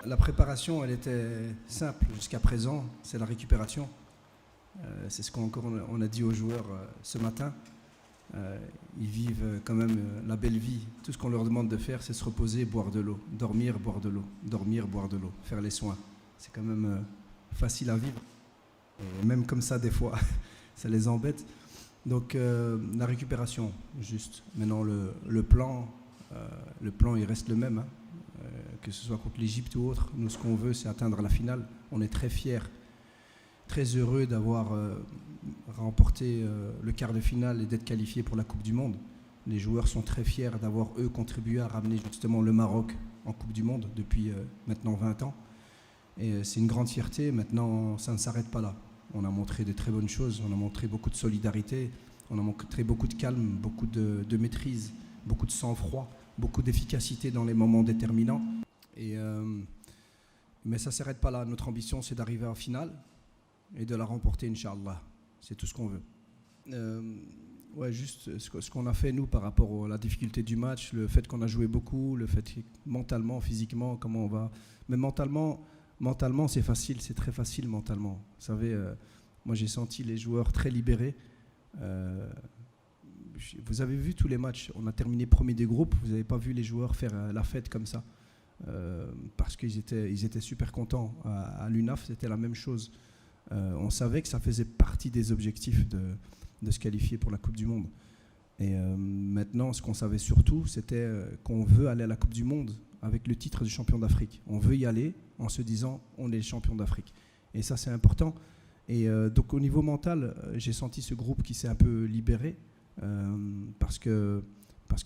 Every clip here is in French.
La préparation, elle était simple jusqu'à présent, c'est la récupération. C'est ce on a dit aux joueurs ce matin. Ils vivent quand même la belle vie. Tout ce qu'on leur demande de faire, c'est se reposer, boire de l'eau, dormir, boire de l'eau, dormir, boire de l'eau, faire les soins. C'est quand même facile à vivre. Et même comme ça, des fois, ça les embête. Donc la récupération, juste. Maintenant, le plan, il reste le même. Hein. Que ce soit contre l'Égypte ou autre. Nous, ce qu'on veut, c'est atteindre la finale. On est très fiers, très heureux d'avoir remporté le quart de finale et d'être qualifiés pour la Coupe du Monde. Les joueurs sont très fiers d'avoir, eux, contribué à ramener justement le Maroc en Coupe du Monde depuis maintenant 20 ans. Et c'est une grande fierté. Maintenant, ça ne s'arrête pas là. On a montré de très bonnes choses. On a montré beaucoup de solidarité. On a montré beaucoup de calme, beaucoup de maîtrise, beaucoup de sang-froid, beaucoup d'efficacité dans les moments déterminants. Mais ça ne s'arrête pas là. Notre ambition, c'est d'arriver en finale et de la remporter, Inch'Allah. C'est tout ce qu'on veut. Ouais, juste ce qu'on a fait, nous, par rapport à la difficulté du match, le fait qu'on a joué beaucoup, le fait que mentalement, physiquement, comment on va... Mais mentalement c'est facile, c'est très facile mentalement. Vous savez, moi, j'ai senti les joueurs très libérés. Vous avez vu tous les matchs. On a terminé premier des groupes. Vous n'avez pas vu les joueurs faire la fête comme ça. Parce qu'ils étaient super contents. À l'UNAF, c'était la même chose. On savait que ça faisait partie des objectifs de se qualifier pour la Coupe du Monde. Et maintenant, ce qu'on savait surtout, c'était qu'on veut aller à la Coupe du Monde avec le titre de champion d'Afrique. On veut y aller en se disant on est champion d'Afrique. Et ça, c'est important. Et donc, au niveau mental, j'ai senti ce groupe qui s'est un peu libéré parce que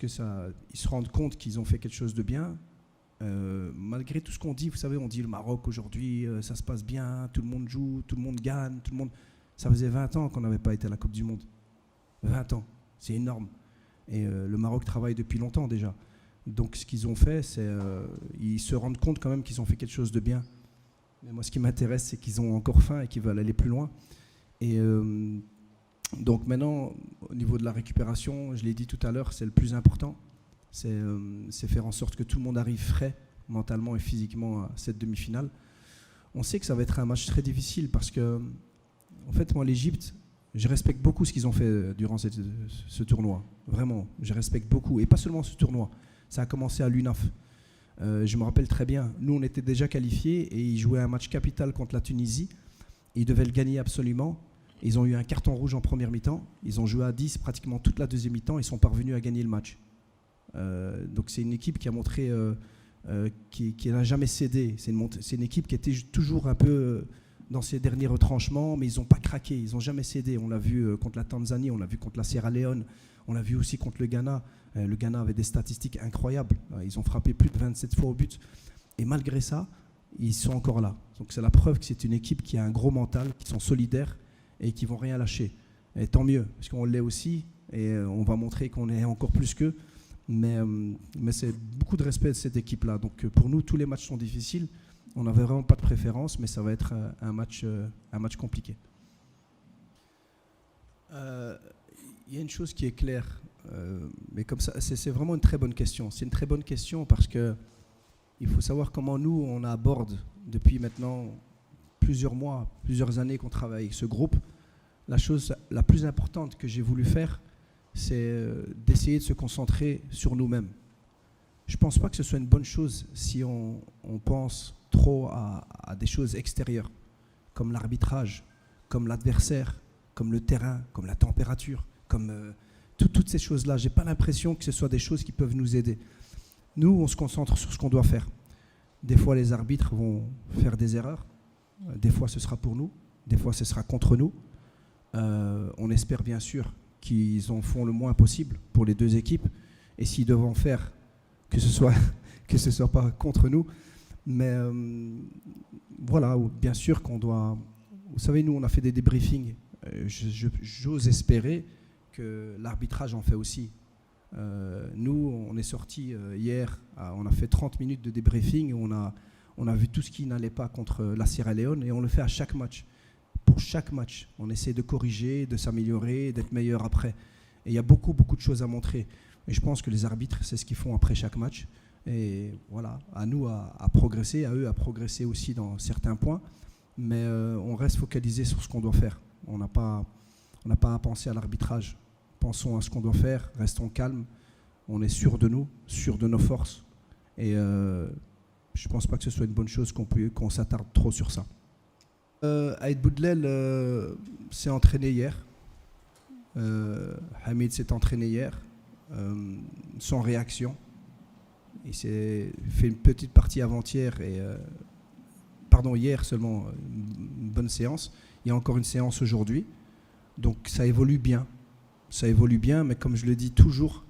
ça, ils se rendent compte qu'ils ont fait quelque chose de bien. Malgré tout ce qu'on dit, vous savez, on dit le Maroc aujourd'hui, ça se passe bien, tout le monde joue, tout le monde gagne, ça faisait 20 ans qu'on n'avait pas été à la Coupe du Monde. 20 ans, c'est énorme. Et le Maroc travaille depuis longtemps déjà. Donc ce qu'ils ont fait, c'est ils se rendent compte quand même qu'ils ont fait quelque chose de bien. Mais moi, ce qui m'intéresse, c'est qu'ils ont encore faim et qu'ils veulent aller plus loin. Et donc maintenant, au niveau de la récupération, je l'ai dit tout à l'heure, c'est le plus important. C'est faire en sorte que tout le monde arrive frais, mentalement et physiquement, à cette demi-finale. On sait que ça va être un match très difficile parce que, en fait, moi, l'Égypte, je respecte beaucoup ce qu'ils ont fait durant ce tournoi. Vraiment, je respecte beaucoup. Et pas seulement ce tournoi. Ça a commencé à l'UNAF. Je me rappelle très bien. Nous, on était déjà qualifiés et ils jouaient un match capital contre la Tunisie. Ils devaient le gagner absolument. Ils ont eu un carton rouge en première mi-temps. Ils ont joué à 10 pratiquement toute la deuxième mi-temps. Ils sont parvenus à gagner le match. Donc c'est une équipe qui a montré qui n'a jamais cédé. C'est une équipe qui était toujours un peu dans ses derniers retranchements, mais ils n'ont pas craqué, ils n'ont jamais cédé. On l'a vu contre la Tanzanie, on l'a vu contre la Sierra Leone, on l'a vu aussi contre le Ghana. Le Ghana avait des statistiques incroyables. Ils ont frappé plus de 27 fois au but. Et malgré ça, ils sont encore là. Donc c'est la preuve que c'est une équipe qui a un gros mental, qui sont solidaires et qui ne vont rien lâcher. Et tant mieux, parce qu'on l'est aussi, et on va montrer qu'on est encore plus qu'eux. Mais c'est beaucoup de respect de cette équipe-là. Donc pour nous, tous les matchs sont difficiles. On n'avait vraiment pas de préférence, mais ça va être un match compliqué. Il y a une chose qui est claire, mais comme ça, c'est vraiment une très bonne question. C'est une très bonne question parce que il faut savoir comment nous, on aborde depuis maintenant plusieurs mois, plusieurs années qu'on travaille avec ce groupe. La chose la plus importante que j'ai voulu faire, c'est d'essayer de se concentrer sur nous-mêmes. Je ne pense pas que ce soit une bonne chose si on pense trop à des choses extérieures, comme l'arbitrage, comme l'adversaire, comme le terrain, comme la température, comme toutes ces choses-là. Je n'ai pas l'impression que ce soit des choses qui peuvent nous aider. Nous, on se concentre sur ce qu'on doit faire. Des fois, les arbitres vont faire des erreurs. Des fois, ce sera pour nous. Des fois, ce sera contre nous. On espère bien sûr qu'ils en font le moins possible pour les deux équipes. Et s'ils doivent en faire, que ce soit pas contre nous. Mais voilà, bien sûr qu'on doit... Vous savez, nous, on a fait des débriefings. J'ose espérer que l'arbitrage en fait aussi. Nous, on est sortis hier, on a fait 30 minutes de débriefing, on a vu tout ce qui n'allait pas contre la Sierra Leone et on le fait à chaque match. Pour chaque match, on essaie de corriger, de s'améliorer, d'être meilleur après. Et il y a beaucoup de choses à montrer. Et je pense que les arbitres, c'est ce qu'ils font après chaque match. Et voilà, à nous à progresser, à eux à progresser aussi dans certains points. Mais on reste focalisé sur ce qu'on doit faire. On n'a pas à penser à l'arbitrage. Pensons à ce qu'on doit faire, restons calmes. On est sûr de nous, sûr de nos forces. Et je ne pense pas que ce soit une bonne chose qu'on s'attarde trop sur ça. Aïd Boudlel s'est entraîné hier. Hamid s'est entraîné hier. Sans réaction. Il s'est fait une petite partie avant-hier hier seulement, une bonne séance. Il y a encore une séance aujourd'hui. Donc ça évolue bien. Ça évolue bien, mais comme je le dis toujours,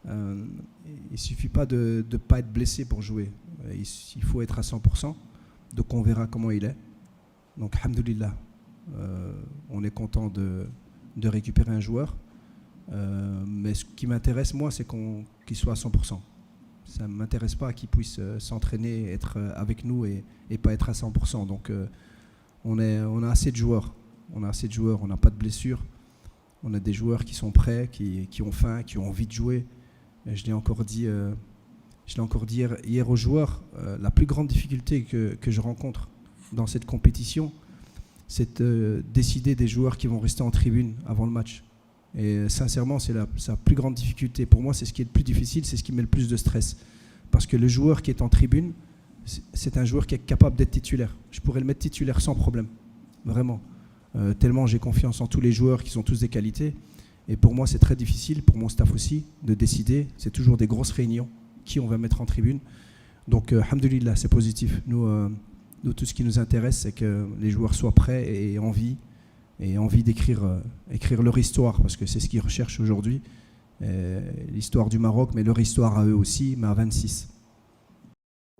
il ne suffit pas de ne pas être blessé pour jouer. Il faut être à 100%. Donc on verra comment il est. Donc alhamdoulilah, on est content de récupérer un joueur. Mais ce qui m'intéresse, moi, c'est qu'il soit à 100%. Ça ne m'intéresse pas qu'il puisse s'entraîner, être avec nous et pas être à 100%. Donc on a assez de joueurs. On n'a pas de blessures. On a des joueurs qui sont prêts, qui ont faim, qui ont envie de jouer. Et je l'ai encore dit hier aux joueurs, la plus grande difficulté que je rencontre dans cette compétition, c'est de décider des joueurs qui vont rester en tribune avant le match. Et sincèrement, c'est sa plus grande difficulté. Pour moi, c'est ce qui est le plus difficile, c'est ce qui met le plus de stress. Parce que le joueur qui est en tribune, c'est un joueur qui est capable d'être titulaire. Je pourrais le mettre titulaire sans problème, vraiment. Tellement j'ai confiance en tous les joueurs qui ont tous des qualités. Et pour moi, c'est très difficile, pour mon staff aussi, de décider. C'est toujours des grosses réunions, qui on va mettre en tribune. Donc, alhamdoulilah, c'est positif. Nous, tout ce qui nous intéresse, c'est que les joueurs soient prêts et envie d'écrire leur histoire, parce que c'est ce qu'ils recherchent aujourd'hui, l'histoire du Maroc, mais leur histoire à eux aussi, mais à 26.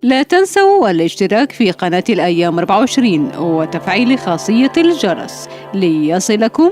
لا تنسوا الاشتراك في قناة الأيام 24 وتفعيل خاصية الجرس ليصلكم